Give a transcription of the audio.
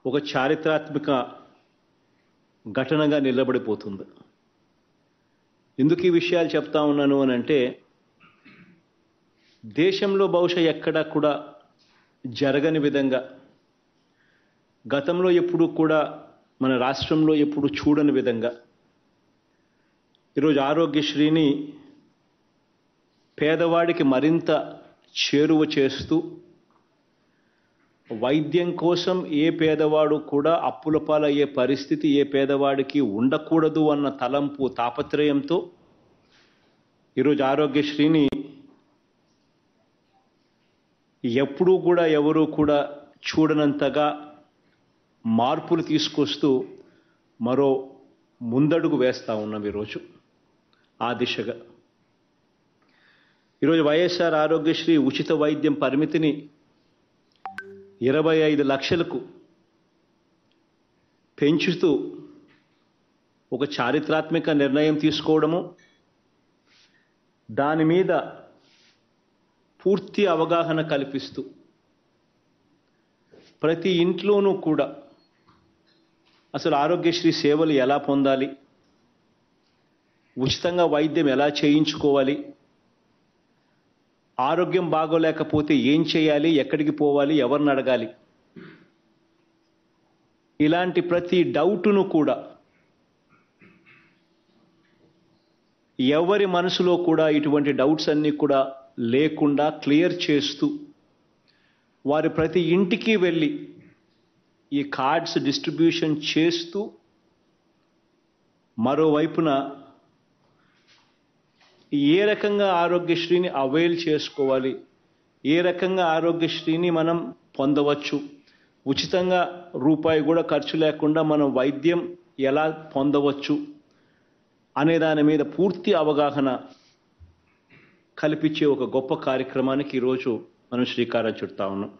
ఒక చారిత్రాత్మక ఘటనగా నిలబడిపోతుంది. ఎందుకు ఈ విషయాలు చెప్తా ఉన్నాను అని అంటే, దేశంలో బహుశా ఎక్కడా కూడా జరగని విధంగా, గతంలో ఎప్పుడు కూడా మన రాష్ట్రంలో ఎప్పుడు చూడని విధంగా ఈరోజు ఆరోగ్యశ్రీని పేదవాడికి మరింత చేరువ చేస్తూ, వైద్యం కోసం ఏ పేదవాడు కూడా అప్పుల పాలయ్యే పరిస్థితి ఏ పేదవాడికి ఉండకూడదు అన్న తలంపు తాపత్రయంతో ఈరోజు ఆరోగ్యశ్రీని ఎప్పుడూ కూడా ఎవరూ కూడా చూడనంతగా మార్పులు తీసుకొస్తూ మరో ముందడుగు వేస్తూ ఉన్నాం ఈరోజు ఆ దిశగా. ఈరోజు వైఎస్ఆర్ ఆరోగ్యశ్రీ ఉచిత వైద్యం పరిమితిని 25 లక్షలకు పెంచుతూ ఒక చారిత్రాత్మక నిర్ణయం తీసుకోవడము, దాని మీద పూర్తి అవగాహన కల్పిస్తూ ప్రతి ఇంట్లోనూ కూడా అసలు ఆరోగ్యశ్రీ సేవలు ఎలా పొందాలి, ఉచితంగా వైద్యం ఎలా చేయించుకోవాలి, ఆరోగ్యం బాగోలేకపోతే ఏం చేయాలి, ఎక్కడికి పోవాలి, ఎవరిని అడగాలి, ఇలాంటి ప్రతి డౌటును కూడా ఎవరి మనసులో కూడా ఇటువంటి డౌట్స్ అన్నీ కూడా లేకుండా క్లియర్ చేస్తూ, వారి ప్రతి ఇంటికి వెళ్ళి ఈ కార్డ్స్ డిస్ట్రిబ్యూషన్ చేస్తూ, మరోవైపున ఏ రకంగా ఆరోగ్యశ్రీని అవైల్ చేసుకోవాలి, ఏ రకంగా ఆరోగ్యశ్రీని మనం పొందవచ్చు, ఉచితంగా రూపాయి కూడా ఖర్చు లేకుండా మనం వైద్యం ఎలా పొందవచ్చు అనే దాని మీద పూర్తి అవగాహన కల్పించే ఒక గొప్ప కార్యక్రమానికి ఈరోజు మనం శ్రీకారం చుడతా ఉన్నాం.